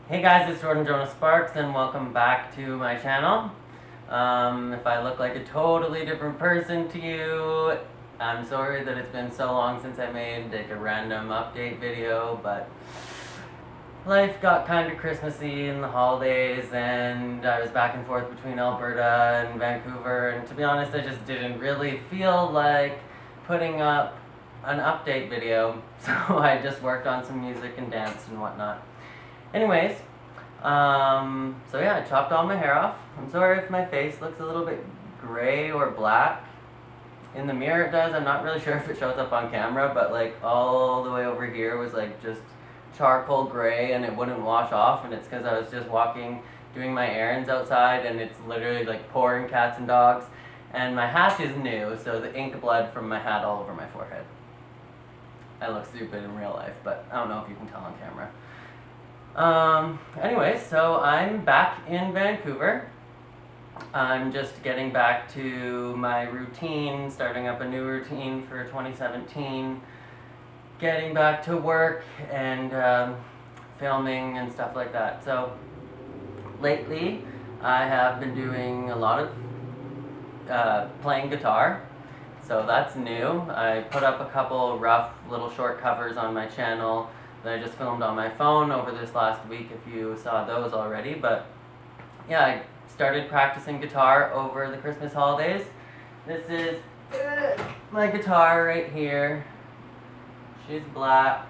Hey guys, it's Jordan Jonah Sparks and welcome back to my channel. If I look like a totally different person to you, I'm sorry that it's been so long since I made like a random update video, but life got kind of Christmassy in the holidays and I was back and forth between Alberta and Vancouver, and to be honest I just didn't really feel like putting up an update video, so I just worked on some music and dance and whatnot. Anyways, so yeah, I chopped all my hair off. I'm sorry if my face looks a little bit gray or black. In the mirror it does. I'm not really sure if it shows up on camera, but like all the way over here was like just charcoal gray and it wouldn't wash off, and it's because I was just doing my errands outside, and it's literally like pouring cats and dogs. And my hat is new, so the ink bled from my hat all over my forehead. I look stupid in real life, but I don't know if you can tell on camera. Anyways, so I'm back in Vancouver. I'm just getting back to my routine, starting up a new routine for 2017, getting back to work and filming and stuff like that. So lately I have been doing a lot of playing guitar, so that's new. I put up a couple rough little short covers on my channel that I just filmed on my phone over this last week, if you saw those already. But yeah, I started practicing guitar over the Christmas holidays. This is my guitar right here. She's black.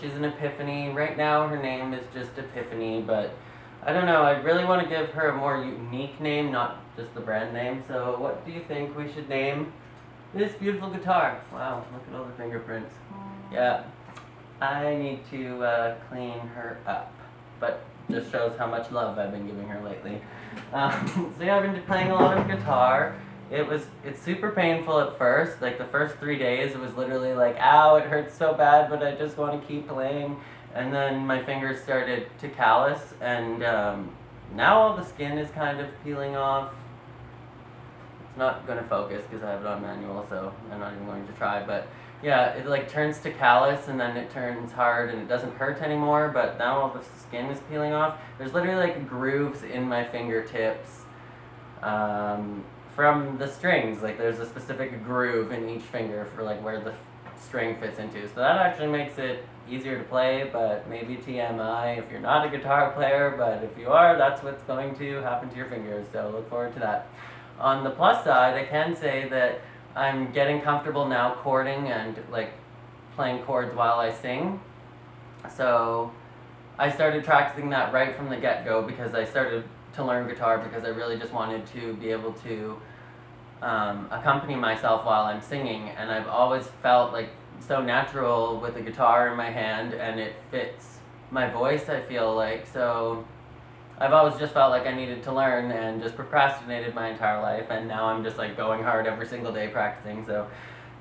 She's an Epiphany. Right now her name is just Epiphany, but I don't know, I really want to give her a more unique name, not just the brand name. So what do you think we should name this beautiful guitar? Wow, look at all the fingerprints. Yeah, I need to clean her up, but just shows how much love I've been giving her lately. So yeah, I've been playing a lot of guitar. It's super painful at first. Like the first 3 days, it was literally like, ow, it hurts so bad, but I just want to keep playing. And then my fingers started to callus, and now all the skin is kind of peeling off. It's not going to focus because I have it on manual, so I'm not even going to try, but yeah, it like turns to callus and then it turns hard and it doesn't hurt anymore, but now all the skin is peeling off. There's literally like grooves in my fingertips from the strings. Like there's a specific groove in each finger for like where the string fits into. So that actually makes it easier to play, but maybe TMI if you're not a guitar player, but if you are, that's what's going to happen to your fingers, so look forward to that. On the plus side, I can say that I'm getting comfortable now chording and like playing chords while I sing. So I started practicing that right from the get-go because I started to learn guitar because I really just wanted to be able to accompany myself while I'm singing, and I've always felt like so natural with a guitar in my hand, and it fits my voice, I feel like. So I've always just felt like I needed to learn and just procrastinated my entire life, and now I'm just like going hard every single day practicing. So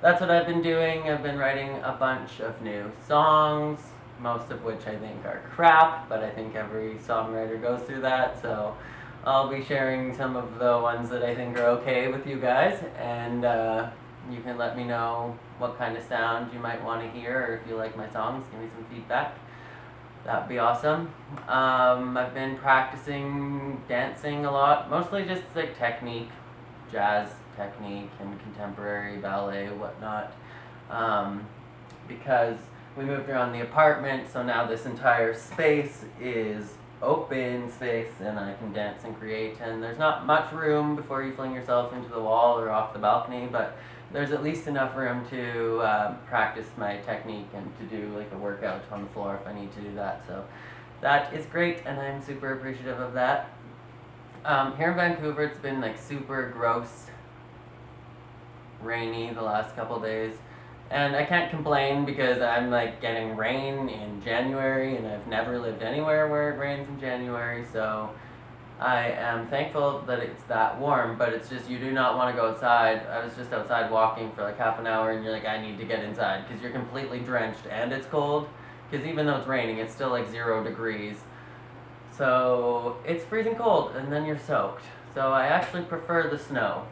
that's what I've been doing. I've been writing a bunch of new songs, most of which I think are crap, but I think every songwriter goes through that. So I'll be sharing some of the ones that I think are okay with you guys, and you can let me know what kind of sound you might want to hear, or if you like my songs, give me some feedback. That'd be awesome. I've been practicing dancing a lot, mostly just like technique, jazz technique and contemporary ballet, whatnot, because we moved around the apartment, so now this entire space is open space and I can dance and create, and there's not much room before you fling yourself into the wall or off the balcony, but there's at least enough room to practice my technique and to do like a workout on the floor if I need to do that. So that is great, and I'm super appreciative of that. Here in Vancouver, it's been like super gross, rainy the last couple days, and I can't complain because I'm like getting rain in January, and I've never lived anywhere where it rains in January, so I am thankful that it's that warm, but it's just you do not want to go outside. I was just outside walking for like half an hour, and you're like, I need to get inside because you're completely drenched and it's cold, because even though it's raining, it's still like 0 degrees. So it's freezing cold, and then you're soaked. So I actually prefer the snow,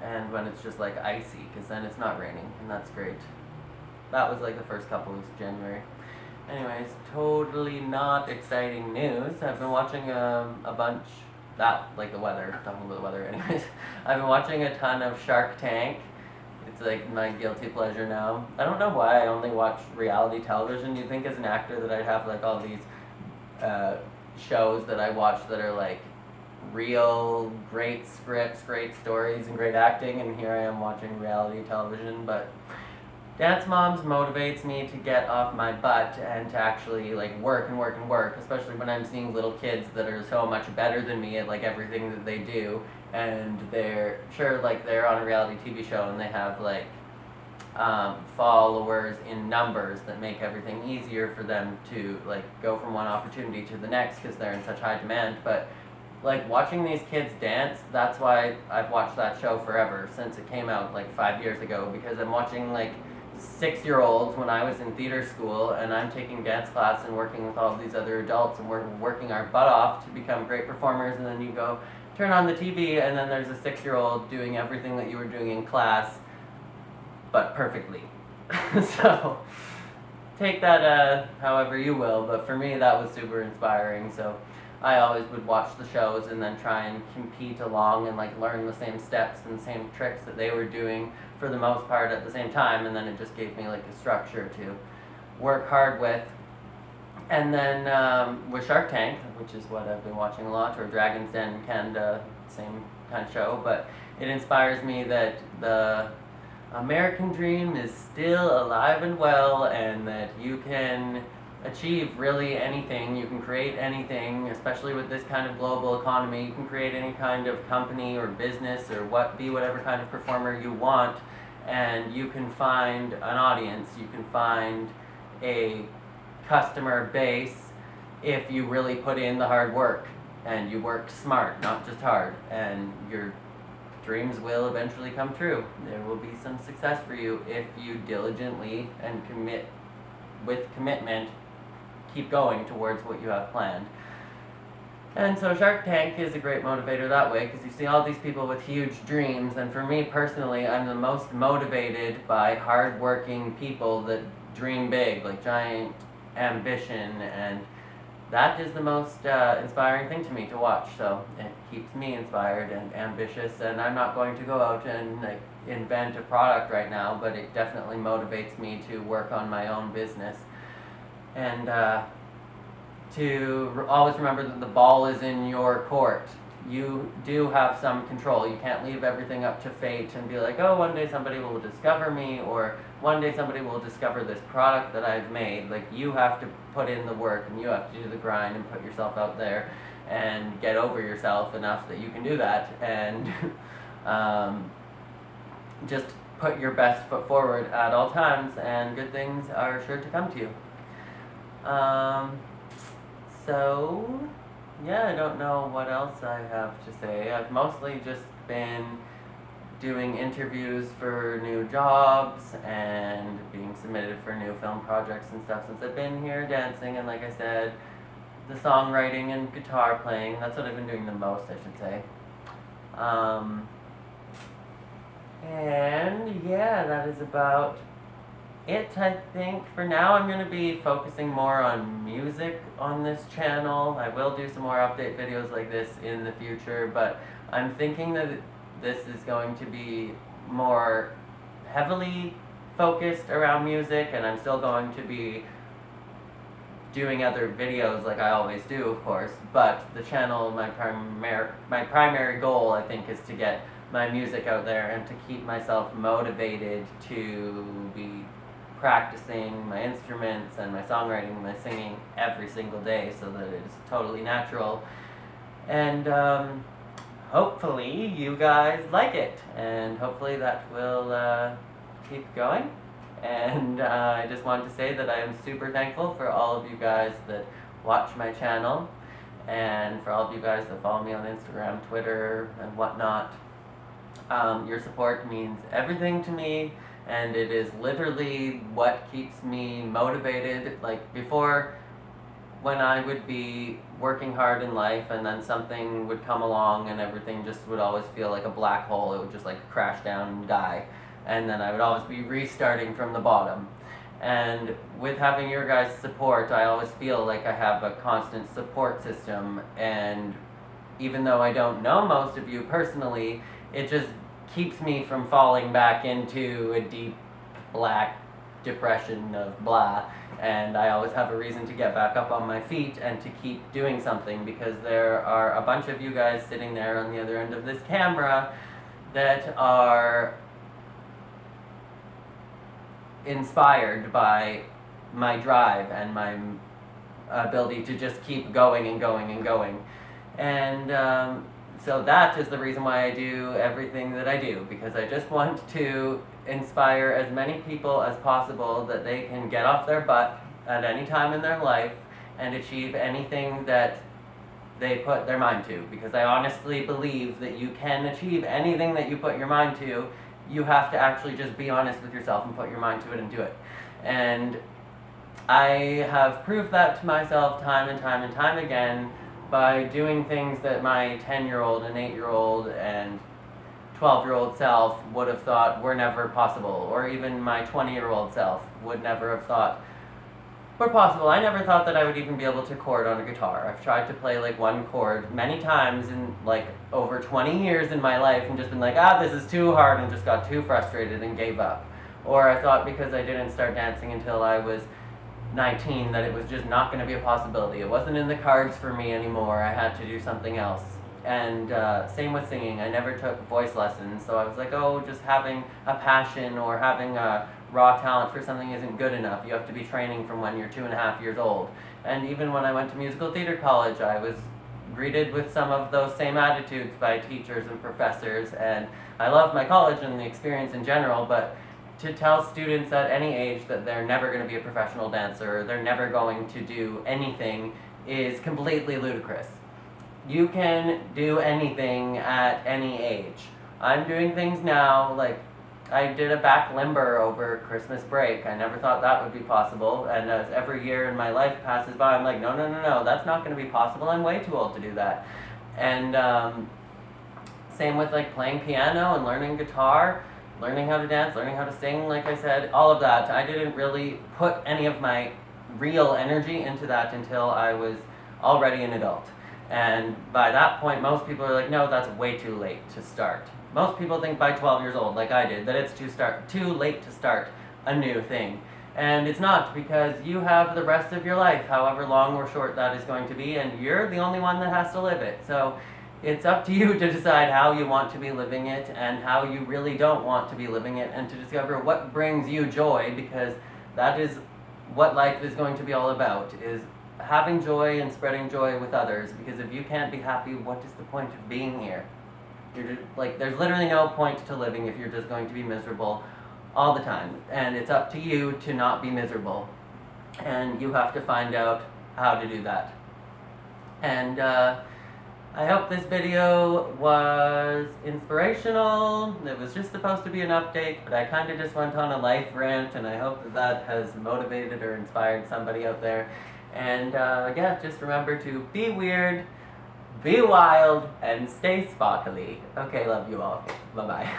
and when it's just like icy, because then it's not raining, and that's great. That was like the first couple weeks of January. Anyways, totally not exciting news. I've been watching a bunch, like the weather, talking about the weather anyways. I've been watching a ton of Shark Tank. It's like my guilty pleasure now. I don't know why I only watch reality television. You'd think as an actor that I'd have like all these shows that I watch that are like real great scripts, great stories, and great acting, and here I am watching reality television. But Dance Moms motivates me to get off my butt and to actually like work and work and work, especially when I'm seeing little kids that are so much better than me at like everything that they do, and they're on a reality TV show and they have like followers in numbers that make everything easier for them to like go from one opportunity to the next because they're in such high demand. But like watching these kids dance, that's why I've watched that show forever, since it came out like 5 years ago, because I'm watching like 6-year-olds when I was in theater school, and I'm taking dance class and working with all these other adults, and we're working our butt off to become great performers, and then you go turn on the TV and then there's a 6-year-old doing everything that you were doing in class but perfectly. So take that however you will, but for me that was super inspiring. So I always would watch the shows and then try and compete along and like learn the same steps and the same tricks that they were doing for the most part at the same time, and then it just gave me like a structure to work hard with. And then with Shark Tank, which is what I've been watching a lot, or Dragon's Den in Canada, same kind of show, but it inspires me that the American dream is still alive and well, and that you can achieve really anything, you can create anything, especially with this kind of global economy. You can create any kind of company or business or be whatever kind of performer you want, and you can find an audience, you can find a customer base if you really put in the hard work and you work smart, not just hard, and your dreams will eventually come true. There will be some success for you if you diligently and commitment keep going towards what you have planned. And so Shark Tank is a great motivator that way, because you see all these people with huge dreams, and for me personally, I'm the most motivated by hard-working people that dream big, like giant ambition, and that is the most inspiring thing to me to watch. So it keeps me inspired and ambitious, and I'm not going to go out and like invent a product right now, but it definitely motivates me to work on my own business. And to always remember that the ball is in your court. You do have some control. You can't leave everything up to fate and be like, oh, one day somebody will discover me, or one day somebody will discover this product that I've made. Like, you have to put in the work, and you have to do the grind and put yourself out there and get over yourself enough that you can do that, and just put your best foot forward at all times, and good things are sure to come to you. So yeah, I don't know what else I have to say. I've mostly just been doing interviews for new jobs and being submitted for new film projects and stuff since I've been here dancing, and like I said, the songwriting and guitar playing, that's what I've been doing the most, I should say. And yeah, that is about it, I think. For now, I'm going to be focusing more on music on this channel. I will do some more update videos like this in the future, but I'm thinking that this is going to be more heavily focused around music, and I'm still going to be doing other videos like I always do, of course, but the channel, my primary goal, I think, is to get my music out there and to keep myself motivated to be practicing my instruments and my songwriting and my singing every single day so that it is totally natural. And hopefully you guys like it, and hopefully that will keep going. And I just wanted to say that I am super thankful for all of you guys that watch my channel, and for all of you guys that follow me on Instagram, Twitter, and whatnot. Your support means everything to me, and it is literally what keeps me motivated. Like before, when I would be working hard in life and then something would come along and everything just would always feel like a black hole, it would just like crash down and die. And then I would always be restarting from the bottom. And with having your guys' support, I always feel like I have a constant support system, and even though I don't know most of you personally, it just keeps me from falling back into a deep black depression of blah, and I always have a reason to get back up on my feet and to keep doing something, because there are a bunch of you guys sitting there on the other end of this camera that are inspired by my drive and my ability to just keep going and going and going. And so that is the reason why I do everything that I do, because I just want to inspire as many people as possible that they can get off their butt at any time in their life and achieve anything that they put their mind to, because I honestly believe that you can achieve anything that you put your mind to. You have to actually just be honest with yourself and put your mind to it and do it. And I have proved that to myself time and time and time again by doing things that my 10-year-old and 8-year-old and 12-year-old self would have thought were never possible, or even my 20-year-old self would never have thought were possible. I never thought that I would even be able to chord on a guitar. I've tried to play like one chord many times in like over 20 years in my life and just been like, this is too hard, and just got too frustrated and gave up. Or I thought because I didn't start dancing until I was 19 that it was just not going to be a possibility. It wasn't in the cards for me anymore. I had to do something else. And same with singing. I never took voice lessons, so I was like, just having a passion or having a raw talent for something isn't good enough. You have to be training from when you're 2.5 years old. And even when I went to musical theater college, I was greeted with some of those same attitudes by teachers and professors, and I loved my college and the experience in general, but to tell students at any age that they're never going to be a professional dancer, or they're never going to do anything, is completely ludicrous. You can do anything at any age. I'm doing things now, like I did a back limber over Christmas break. I never thought that would be possible, and as every year in my life passes by, I'm like, no, that's not going to be possible. I'm way too old to do that. And same with like playing piano and learning guitar, learning how to dance, learning how to sing, like I said, all of that. I didn't really put any of my real energy into that until I was already an adult. And by that point, most people are like, no, that's way too late to start. Most people think by 12 years old, like I did, that it's too late to start a new thing. And it's not, because you have the rest of your life, however long or short that is going to be, and you're the only one that has to live it. So it's up to you to decide how you want to be living it and how you really don't want to be living it, and to discover what brings you joy, because that is what life is going to be all about, is having joy and spreading joy with others. Because if you can't be happy, what is the point of being here? You're just, like, there's literally no point to living if you're just going to be miserable all the time. And it's up to you to not be miserable. And you have to find out how to do that. And I hope this video was inspirational. It was just supposed to be an update, but I kind of just went on a life rant, and I hope that that has motivated or inspired somebody out there. And yeah, just remember to be weird, be wild, and stay sparkly. Okay, love you all. Bye-bye.